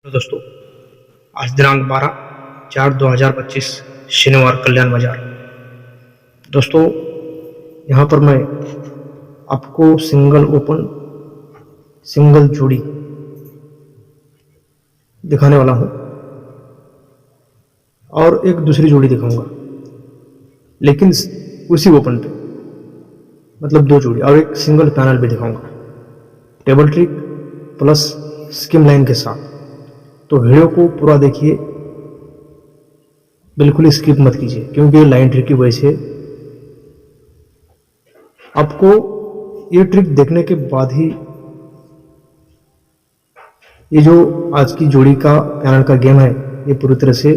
तो दोस्तों, आज दिनांक 12/4/2025 शनिवार, कल्याण बाजार। दोस्तों, यहाँ पर मैं आपको सिंगल जोड़ी दिखाने वाला हूँ और एक दूसरी जोड़ी दिखाऊंगा, लेकिन उसी ओपन पे, मतलब दो जोड़ी, और एक सिंगल पैनल भी दिखाऊंगा, table trick plus scheme line के साथ। तो वीडियो को पूरा देखिए, बिल्कुल स्किप मत कीजिए, क्योंकि लाइन ट्रिक की वजह से आपको ये ट्रिक देखने के बाद ही ये जो आज की जोड़ी का पैनल का गेम है ये पूरी तरह से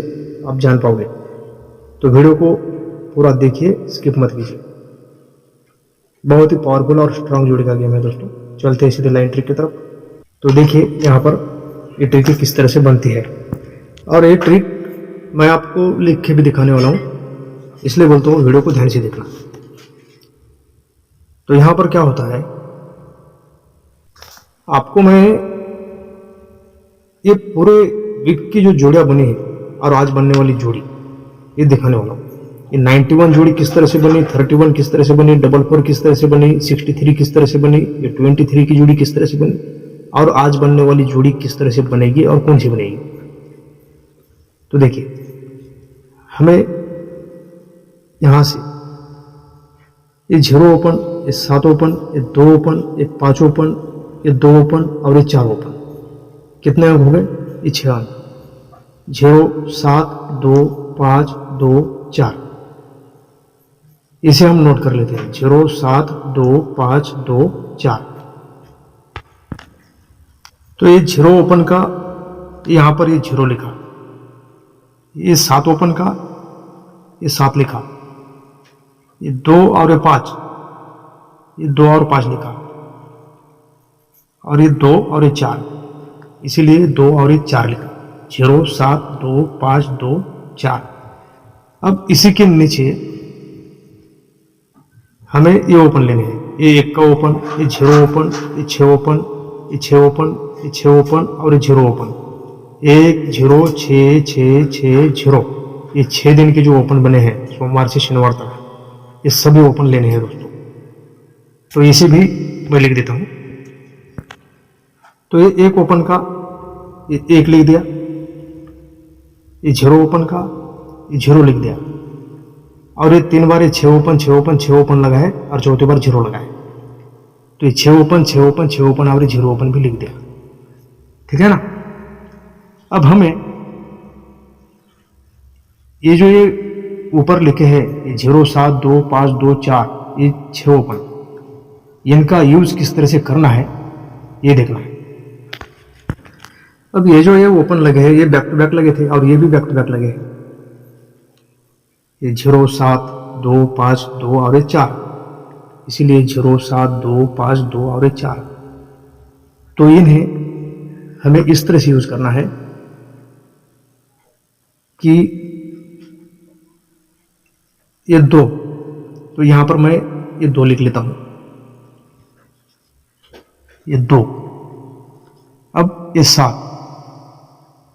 आप जान पाओगे। तो वीडियो को पूरा देखिए, स्किप मत कीजिए। बहुत ही पावरफुल और स्ट्रांग जोड़ी का गेम है दोस्तों। चलते हैं सीधे लाइन ट्रिक की तरफ। तो देखिए यहाँ पर ये ट्रिक किस तरह से बनती है, और ये ट्रिक मैं आपको लिख के भी दिखाने वाला हूँ, इसलिए बोलता हूँ वीडियो को ध्यान से देखना। तो यहाँ पर क्या होता है, आपको मैं ये पूरे वीक की जो जोड़ियाँ बनी है और आज बनने वाली जोड़ी ये दिखाने वाला हूँ। ये 91 जोड़ी किस तरह से बनी, 31 किस तरह से बनी, 44 किस तरह से बनी, 63 किस तरह से बनी, ये 23 की जोड़ी किस तरह से बनी, और आज बनने वाली जोड़ी किस तरह से बनेगी और कौन सी बनेगी। तो देखिए, हमें यहां से ये 0 ओपन, ये 7 ओपन, ये 2 ओपन, ये 5 ओपन, ये 2 ओपन और ये 4 ओपन, कितने अंक हो गए? ये 6 अंक। 0 7 2 5 2 4, इसे हम नोट कर लेते हैं। 0 7 2 5 2 4। तो ये 0 ओपन का यहां पर ये 0 लिखा, ये 7 ओपन का ये 7 लिखा, ये 2 और ये 5, ये 2 और 5 लिखा, और ये 2 और ये 4, इसीलिए 2 और ये 4 लिखा। 0 7 2 5 2 4। अब इसी के नीचे हमें ये ओपन लेने हैं। ये 1 का ओपन, ये 0 ओपन, ये 6 ओपन, ये 6 ओपन, ये 6 ओपन और ये 0 ओपन। 1 0 6 6 6 0। ये 6 दिन के जो ओपन बने हैं सोमवार से शनिवार तक, ये सभी ओपन लेने हैं दोस्तों। तो इसे भी मैं लिख देता हूं। तो ये 1 ओपन का ये 1 लिख दिया, ये 0 ओपन का ये 0 लिख दिया, और ये 3 बार ये 6 ओपन 6 ओपन 6 ओपन लगा है और चौथी बार 0 लगा है। तो ये 6 ओपन 6 ओपन 6 ओपन और 0 ओपन भी लिख दिया, ठीक है ना। अब हमें ये जो ये ऊपर लिखे हैं ये 0 7 2 5 2 4, ये 6 ओपन, इनका यूज किस तरह से करना है ये देखना है। अब ये जो ये ओपन लगे हैं ये बैक टू बैक लगे थे और ये भी बैक टू बैक लगे हैं। ये 0 7 2 5 2 और 4, इसीलिए 0 7 2 5 2 और 4। तो इन्हें हमें इस तरह से यूज करना है कि ये 2, तो यहां पर मैं ये 2 लिख लेता हूं, ये 2। अब ये 7,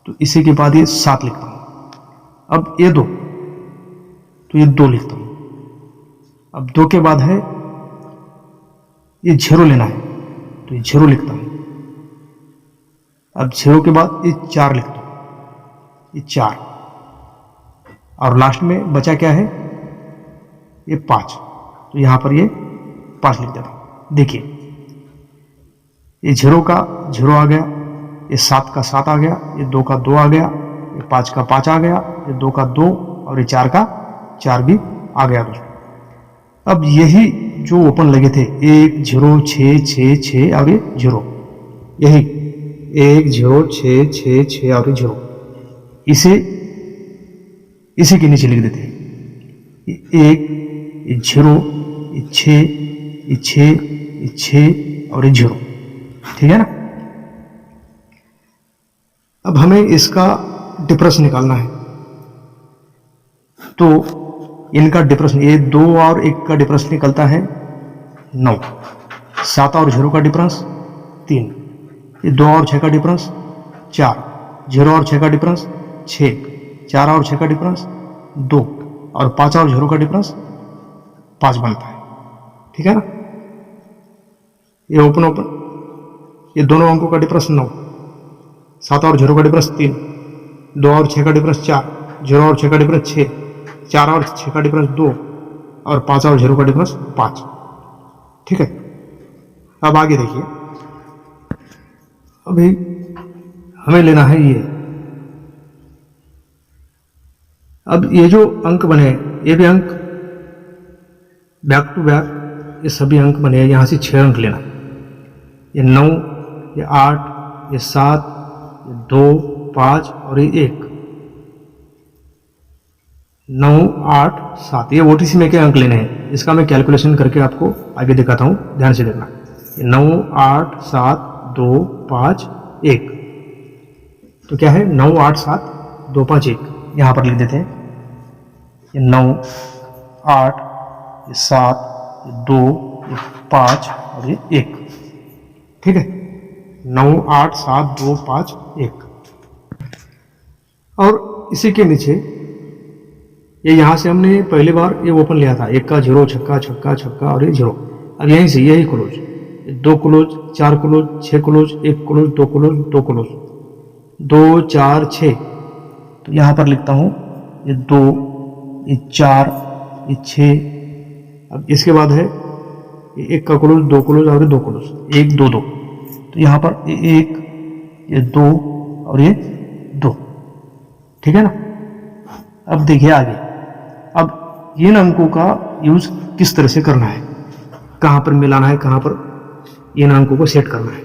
तो इसी के बाद ये 7 लिखता हूं। अब ये 2, तो ये 2 लिखता हूं। अब 2 के बाद है ये 0 लेना है, तो ये 0 लिखता हूं। अब 0 के बाद ये 4 लिखता हूं, ये 4, और लास्ट में बचा क्या है? ये 5, तो यहां पर ये 5 लिख देता हूं। देखिए, ये 0 का 0 आ गया, ये 7 का 7 आ गया, ये 2 का 2 आ गया, ये 5 का 5 आ गया, ये 2 का 2 और ये 4 का 4 भी आ गया दोस्तों। अब यही जो ओपन लगे थे 1 0 6 6 6 और ये 0, यही 1 0 6 6 6 और 0, इसी के नीचे लिख देते हैं। ये 1, ये 0, ये 6, ये 6, ये 6 और ये 0, ठीक है ना। अब हमें इसका डिफरेंस निकालना है। तो इनका डिफरेंस, ये 2 और 1 का डिफरेंस निकलता है 9, 7 और 0 का डिफरेंस 3, ये 2 और 6 का डिफरेंस 4, 0 और 6 का डिफरेंस 6, 4 और 6 का डिफरेंस 2 और 5 और 0 का डिफरेंस 5 बनता है। ठीक है ना। ये ओपन ओपन, ये दोनों अंकों का डिफरेंस 9, 7 और 0 का डिफरेंस 3, 2 और 6 का डिफरेंस 4, 0 और 6 का डिफरेंस 6, 4 और 6 का डिफरेंस 2 और 5 और 0 का डिफरेंस 5। ठीक है। अब आगे देखिए, अभी हमें लेना है ये। अब ये जो अंक बने, ये भी अंक बैक टू बैक, ये सभी अंक बने, यहां से 6 अंक लेना। ये 9, ये 8, ये 7, ये 2, 5 और ये 1। 9, 8, 7 ये OTC में के अंक लेने हैं। इसका मैं कैलकुलेशन करके आपको आगे दिखाता हूं, ध्यान से देखना। 9, 8, 7, 2, 5, 1। तो क्या है 9, 8, 7, 2, 5, 1। यहां पर लिख देते हैं। ये 9, 8, ये 7, ये 2, ये 5 और ये 1। ठीक है। 9, 8, 7, 2, 5, 1। और इसी के नीचे ये यहां से हमने पहली बार ये ओपन लिया था, 1 का 0, छक्का छक्का छक्का और ये 0। अब यहीं से यही close, 2 close, 4 close, 6 close, 1 close, 2 close, 2 close, 2, 4, 6। तो यहां पर लिखता हूं ये 2, ये 4, ये 6। अब इसके बाद है ये 1 का क्लोज, 2 क्लोज और 2 क्लोज, 1, 2, 2। तो यहां पर ये 1, ये 2 और ये 2। ठीक है ना। अब देखिए आगे, अब इन अंकों का यूज किस तरह से करना है, कहां पर मिलाना है, कहां पर इन अंकों को सेट करना है।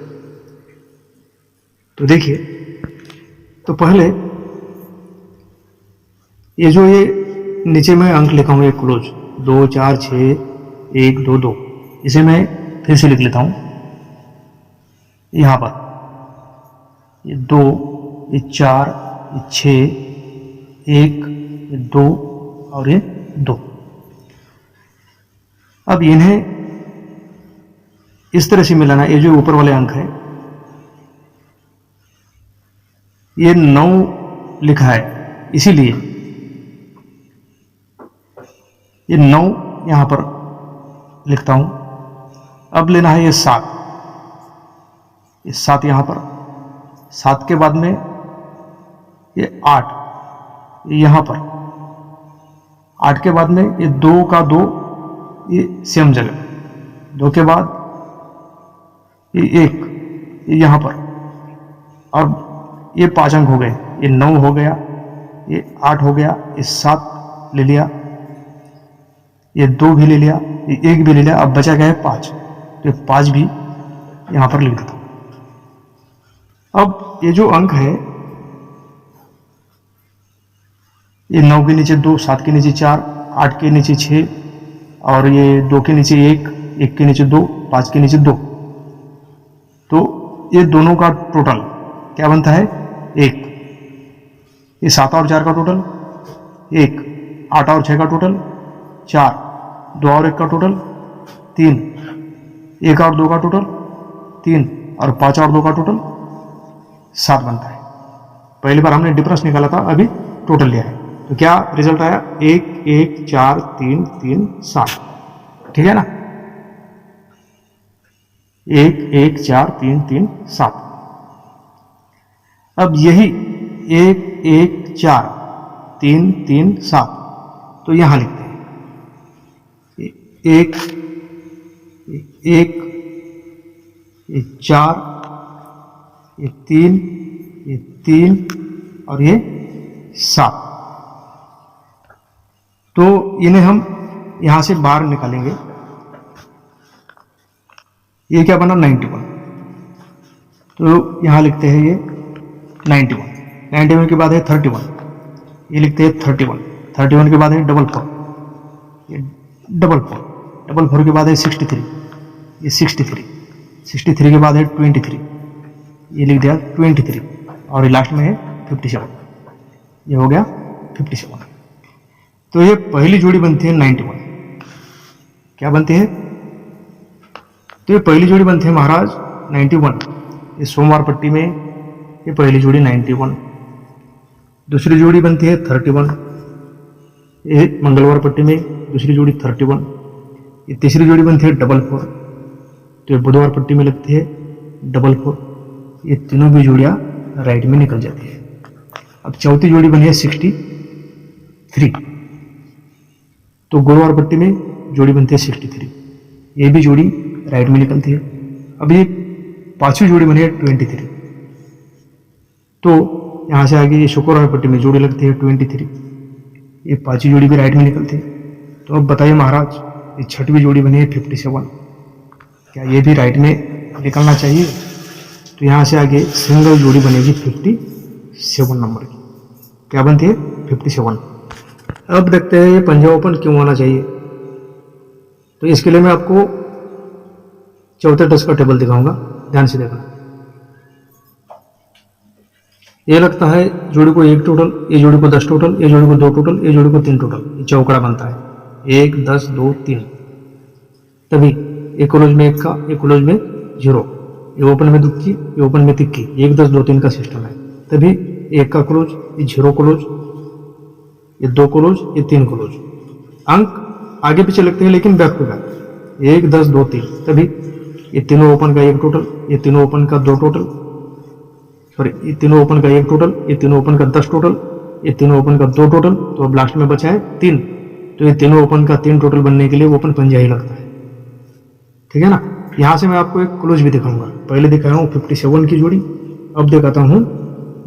तो देखिए, तो पहले ये जो ये नीचे में अंक लिखा हूं, एक क्लोज 2, 4, 6, 1, 2, 2, इसे मैं फिर से लिख लेता हूं। यहां पर ये 2, ये 4, ये 6, 1, ये 2 और ये 2। अब इन्हें इस तरह से मिलाना। ये जो ऊपर वाले अंक है, ये 9 लिखा है, इसीलिए ये 9 यहां पर लिखता हूं। अब लेना है ये 7, ये 7 यहां पर, 7 के बाद में ये 8 यहां पर, 8 के बाद में ये 2 का 2, ये सेम जगह, 2 के बाद ये 1 ये यहां पर, और ये 5 अंक हो गए। ये 9 हो गया, ये 8 हो गया, ये 7 ले लिया, ये 2 भी ले लिया, ये 1 भी ले लिया। अब बचा क्या है 5, तो 5 भी यहां पर लिख देता हूं। अब ये जो अंक है, ये 9 के नीचे 2, 7 के नीचे 4, 8 के नीचे 6 और ये 2 के नीचे 1, 1 के नीचे 2, 5 के नीचे 2। तो ये दोनों का टोटल क्या बनता है 1। ये 7 और 4 का टोटल 1, 8 और 6 का टोटल 4, 2 और 1 का टोटल 3, 1 और 2 का टोटल 3 और 5 और 2 का टोटल 7 बनता है। पहली बार हमने डिफरेंस निकाला था, अभी टोटल लिया है। तो क्या रिजल्ट आया 1, 1, 4, 3, 3, 7। ठीक है ना। 1, 1, 4, 3, 3, 7। अब यही 1, 1, 4, 3, 3, 7 तो यहां लिखते हैं 1, 1, 4, ये 3, ये 3 और ये 7। तो इन्हें हम यहां से बाहर निकालेंगे। ये क्या बना 91, तो यहां लिखते हैं ये 91। 91 के बाद है 31, ये लिखते हैं 31। 31 के बाद है 44, ये 44। 44 के बाद है 63, ये 63। 63 के बाद है 23, ये लिख दिया 23 और ये लास्ट में है 57। ये हो गया 57। तो ये पहली जोड़ी बनती है 91। क्या बनती है? तो ये पहली जोड़ी बनती है महाराज 91। ये सोमवार पट्टी में ये पहली जोड़ी 91 दूसरी जोड़ी बनती है 31, ये मंगलवार पट्टी में दूसरी जोड़ी 31। ये तीसरी जोड़ी बनती है 44, तो ये बुधवार पट्टी में लगती है 44। ये तीनों भी जोड़ियाँ राइट में निकल जाती है। अब चौथी जोड़ी बनी है 63, तो गुरुवार पट्टी में जोड़ी बनती है 63, ये भी जोड़ी राइट में निकलती है। अब ये पांचवी जोड़ी बनी है 23, तो यहाँ से आगे ये शुक्रवार पट्टी में जोड़ी लगती है 23, ये पांचवी जोड़ी भी राइट में निकलती है। तो अब बताइए महाराज, ये छठवीं जोड़ी बनी है 57, क्या ये भी राइट में निकलना चाहिए? तो यहाँ से आगे सिंगल जोड़ी बनेगी 57 नंबर की, क्या बनती है 57। अब देखते हैं ये पंजाब ओपन क्यों आना चाहिए। तो इसके लिए मैं आपको चौथे टेस्ट का टेबल दिखाऊंगा, ध्यान से देखना। ये लगता है जोड़ी को 1 टोटल, ये जोड़ी को 10 टोटल, ये जोड़ी को 2 टोटल, ये जोड़ी को 3 टोटल, ये चौकड़ा बनता है 1 10 2 3। तभी एक क्लोज में 1 का, एक क्लोज में 0, ये ओपन में दुक्की, ये ओपन में तिक्की, 1 10 2 3 का सिस्टम है। तभी 1 का क्लोज, ये 0 क्लोज, ये 2 क्लोज, ये 3 क्लोज। अंक आगे पीछे लगते हैं लेकिन बैक टू बैक 1 10 2 3। तभी ये तीनों ओपन का 1 टोटल, ये तीनों ओपन का 2 टोटल, सॉरी ये तीनों ओपन का 1 टोटल, ये तीनों ओपन का 10 टोटल, ये तीनों ओपन का 2 टोटल। तो अब लास्ट में बचा है 3, तो ये तीनों ओपन का 3 टोटल बनने के लिए ओपन पंजा ही लगता है, ठीक है ना। यहाँ से मैं आपको एक क्लोज भी दिखाऊंगा। पहले दिखाया हूँ 57 की जोड़ी, अब दिखाता हूँ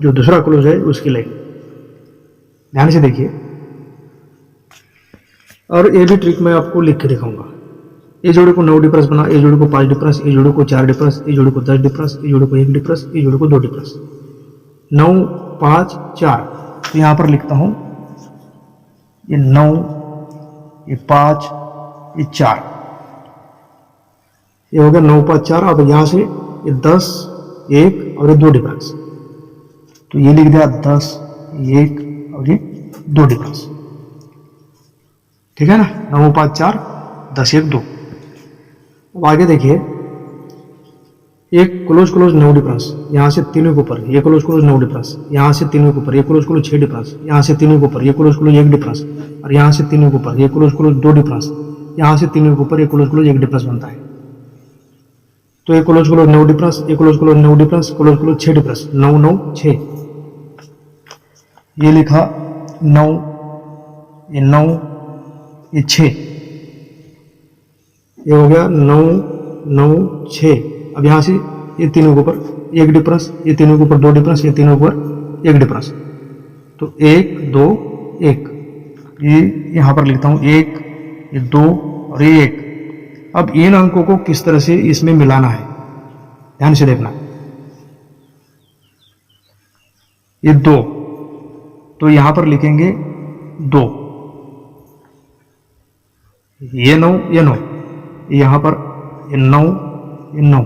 जो दूसरा क्लोज है उसकी लाइन, ध्यान से देखिए। और ये भी ट्रिक मैं आपको लिख के दिखाऊंगा। ये जोड़ी को 9 डिफरेंस बना, ये जोड़ी को 5 डिफरेंस, ये जोड़ी को 4 डिफरेंस, ये जोड़ी को 10 डिफरेंस, ये जोड़ी को 1 डिफरेंस, ये जोड़ी को 2 डिफरेंस, 9 5 4। तो यहाँ पर लिखता हूँ ये 9, ये 5, ये 4, ये हो गया 9 5 4। अब यहाँ से ये 10 1 और ये 2 डिफरेंस, तो ये लिख दिया 10 1 और ये 2 डिफरेंस, ठीक है ना। 9 5 4 10 1 2। अब आगे देखिए, एक क्लोज क्लोज 9 डिफरेंस, यहाँ से तीनों के ऊपर ये क्लोज क्लोज 9 डिफरेंस, यहाँ से तीनों के ऊपर ये क्लोज क्लोज 6 डिफरेंस, यहाँ से तीनों के ऊपर ये क्लोज क्लोज 1 डिफरेंस, और यहाँ से तीनों के ऊपर ये क्लोज क्लोज 2 डिफरेंस, यहाँ से तीनों के ऊपर ये क्लोज क्लोज 1 डिफरेंस बनता है। तो ये क्लोज क्लोज 9 डिफरेंस, ये close close 9 difference, close close 6 difference, 9 9 6। ये लिखा 9, ये 9, ये 6, ये हो गया 9 9 6। अब यहाँ से ये तीनों के ऊपर 1 डिफरेंस, ये तीनों के ऊपर 2 डिफरेंस, ये तीनों के ऊपर 1 डिफरेंस, तो 1 2 1। ये यहाँ पर लिखता हूँ 1, ये 2 और ये 1। अब इन अंकों को किस तरह से इसमें मिलाना है, ध्यान से देखना। ये 2, तो यहां पर लिखेंगे 2, ये 9 ये 9, यहां पर ये 9 ये 9।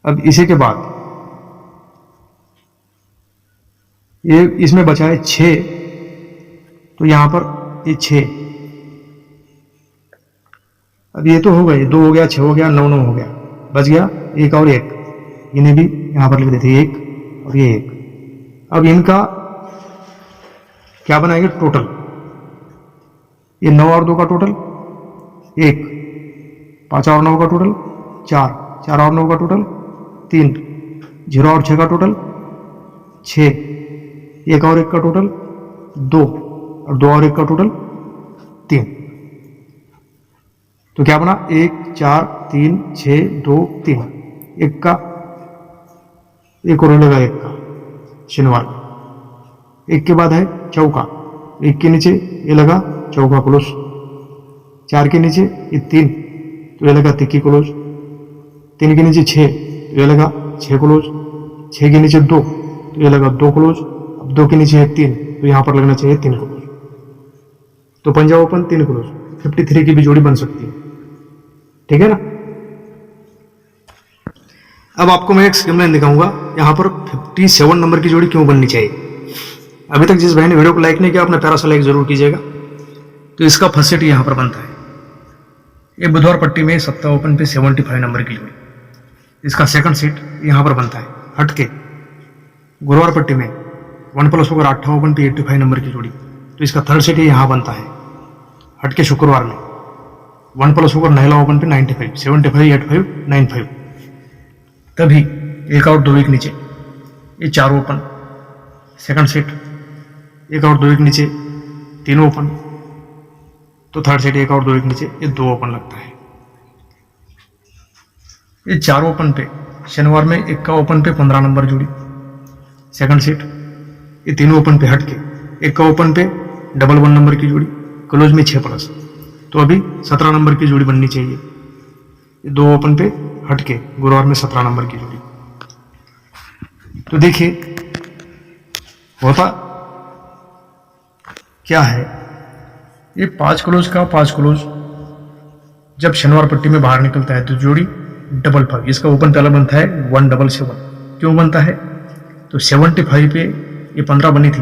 अब इसी के बाद ये इसमें बचा है 6, तो यहां पर ये 6। अब ये तो हो गए, 2 हो गया, 6 हो गया, 9 9 हो गया, बच गया 1 और 1। इन्हें भी यहां पर लिख देते हैं 1 और ये 1। अब इनका क्या बनाएंगे टोटल, ये 9 और 2 का टोटल 1, 5 और 9 का टोटल 4, 4 और 9 का टोटल 3, 0 और 6 का टोटल 6, 1 और 1 का टोटल 2, और 2 और 1 का टोटल 3। तो क्या बना 1 4 3 6 2 3। 1 का एक और लगा, 1 का शनिवार। 1 के बाद है चौका, 1 के नीचे ये लगा चौका क्लोज, 4 के नीचे ये 3, तो ये लगा तिक्की क्लोज, 3 के नीचे 6, तो ये लगा 6 क्लोज, 6 के नीचे 2, तो ये लगा 2 क्लोज। अब 2 के नीचे है 3, तो यहां पर लगना चाहिए 3 क्लोज। तो पंजाब ओपन 3 क्लोज 53 की भी जोड़ी बन सकती है, ठीक है ना। अब आपको मैं एक स्कीम लाइन दिखाऊंगा, यहां पर 57 नंबर की जोड़ी क्यों बननी चाहिए। अभी तक जिस भाई ने वीडियो को लाइक नहीं किया अपना प्यारा सा लाइक जरूर कीजिएगा। तो इसका फर्स्ट सेट यहां पर बनता है, ये बुधवार पट्टी में सप्ताह ओपन पे 75 नंबर की जोड़ी। इसका सेकंड सेट यहां पर बनता है हटके गुरुवार पट्टी में 1 प्लस होकर 8 ओपन पे 85 नंबर की जोड़ी, तो इसका थर्ड सेट ये यहाँ बनता है हटके शुक्रवार में। 1 प्लस होकर नहला ओपन पे 95, 75, 85, 95। तभी एक आउट 2 वीक नीचे ये 4 ओपन। सेकंड सेट एक आउट 2 वीक नीचे 3 ओपन। तो थर्ड सेट एक आउट 2 वीक नीचे ये 2 ओपन लगता है। ये 4 ओपन पे शनिवार में 1 का ओपन पे 15 नंबर जोड़ी। सेकंड सेट ये 3 ओपन पे हटके 1 का ओपन पे 1 नंबर की जोड़ी, क्लोज में 6 प्लस, तो अभी 17 नंबर की जोड़ी बननी चाहिए। ये 2 ओपन पे हटके गुरुवार में 17 नंबर की जोड़ी। तो देखिए होता क्या है, ये 5 क्लोज का 5 क्लोज जब शनिवार पट्टी में बाहर निकलता है तो जोड़ी 55, इसका ओपन पहला बनता है 177। क्यों बनता है, तो 75 पे ये 15 बनी थी,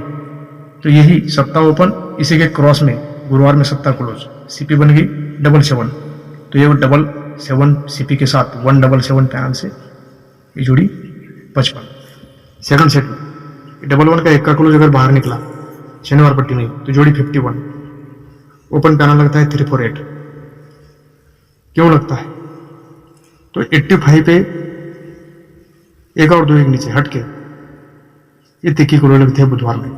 तो यही 7 ओपन इसी के क्रॉस में गुरुवार में 7 क्लोज, सीपी बन गई 77, तो ये 77 सीपी के साथ 177 पैनल से ये जोड़ी 55। सेकंड सेट में 11 का 1 का क्लोज अगर बाहर निकला शनिवार पट्टी में तो जोड़ी 51, ओपन पैनल लगता है 348। क्यों लगता है, तो 85 पे 1 और 2 एक नीचे हटके ये तिक्की क्लोज लगते हैं बुधवार में।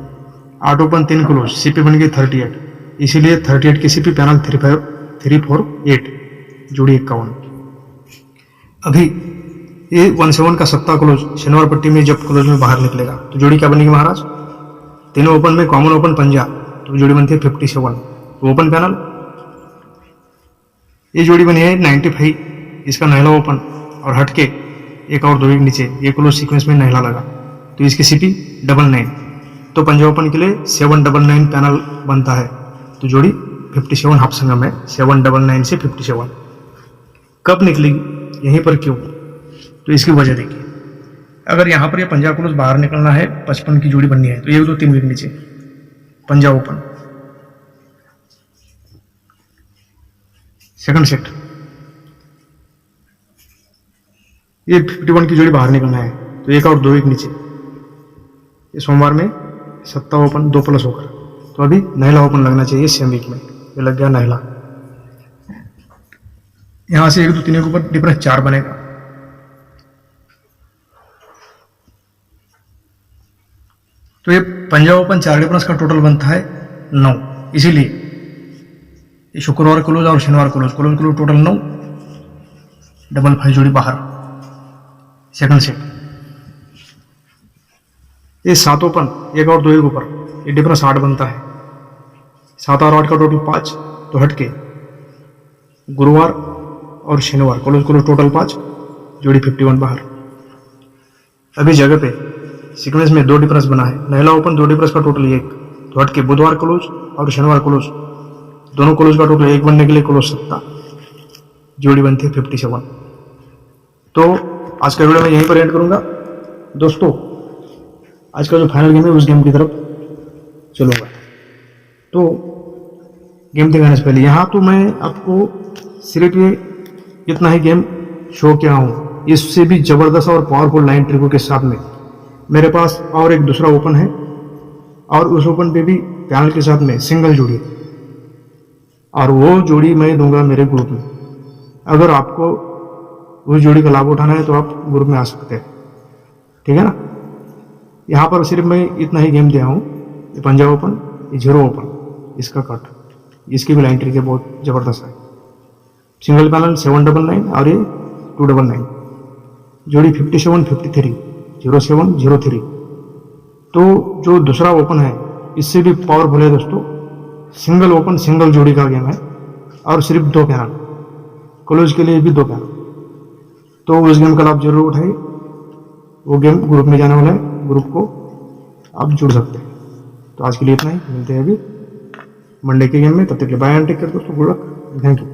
8 ओपन 3 क्लोज, सीपी बन गई 38, इसीलिए 38 की सीपी पैनल 348, जोड़ी 51। अभी ये 17 का 7 क्लोज शनिवार पट्टी में जब क्लोज में बाहर निकलेगा तो जोड़ी क्या बनेगी महाराज, 3 ओपन में कॉमन ओपन 50, तो जोड़ी बनती है 57, तो ओपन पैनल ये जोड़ी बनी है 95, इसका नहला ओपन और हटके 1 और 2 एक नीचे ये क्लोज सीक्वेंस में नहला लगा, तो इसकी सीपी 99, तो 5 ओपन के लिए 799 पैनल बनता है, तो जोड़ी 57 हाफ संगम है। 799 से 57 कब निकलेगी यहीं पर, क्यों, तो इसकी वजह देखिए। अगर यहाँ पर ये 50 क्लोज बाहर निकलना है 55 की जोड़ी बननी है तो 1 2 3 वीक नीचे 50 ओपन। सेकंड सेट ये 51 की जोड़ी बाहर निकलना है तो 1 और 2 वीक नीचे, ये सोमवार में 7 ओपन 2 प्लस होकर, तो अभी नहला ओपन लगना चाहिए सेम वीक में, ये लग गया नहला। यहां से 1 2 3 के ऊपर डिफरेंस 4 बनेगा, तो ये 50 ओपन 4 डिफरेंस का टोटल बनता है 9, इसीलिए ये शुक्रवार क्लोज और शनिवार क्लोज टोटल 9, 55 जोड़ी बाहर। सेकंड सेट ये 7 ओपन 1 और 2 एक ऊपर, ये डिफरेंस 8 बनता है, 7 और 8 का टोटल 5, तो हटके गुरुवार और शनिवार क्लोज टोटल 5, जोड़ी 51 बाहर। अभी जगह पे सीक्वेंस में 2 डिफरेंस बना है, नहला ओपन 2 डिफरेंस का टोटल 1, तो हटके बुधवार क्लोज और शनिवार क्लोज दोनों क्लोज का टोटल 1 बनने के लिए क्लोज 7, जोड़ी बनती है 57। तो आज का वीडियो मैं यहीं पर एंड करूंगा दोस्तों। आज का जो फाइनल गेम है उस गेम की तरफ चलूंगा, तो गेम दिखाने से पहले यहाँ तो मैं आपको सिर्फ ये इतना ही गेम शो किया हूँ, इससे भी जबरदस्त और पावरफुल 9 ट्रिकों के साथ में मेरे पास और एक दूसरा ओपन है, और उस ओपन पे भी पैनल के साथ में सिंगल जोड़ी, और वो जोड़ी मैं दूंगा मेरे ग्रुप में। अगर आपको उस जोड़ी का लाभ उठाना है तो आप ग्रुप में आ सकते हैं, ठीक है ना। यहाँ पर सिर्फ मैं इतना ही गेम दिया हूँ, ये 50 ओपन, ये 0 ओपन, इसका कट, इसकी भी 9 ट्रिक बहुत ज़बरदस्त है। सिंगल पैनल 799 और ये 299, जोड़ी 57 53 07 03। तो जो दूसरा ओपन है इससे भी पावरफुल है दोस्तों, सिंगल ओपन सिंगल जोड़ी का गेम है, और सिर्फ 2 पैनल, क्लोज के लिए भी 2 पैनल, तो उस गेम का लाभ जरूर उठाइए। वो गेम ग्रुप में जाने वाला है, ग्रुप को आप जुड़ सकते हैं। तो आज के लिए इतना ही, मिलते हैं अभी मंडे के गेम में, तब तक के लिए बाय एंड टेक केयर दोस्तों, गुड लक, थैंक यू।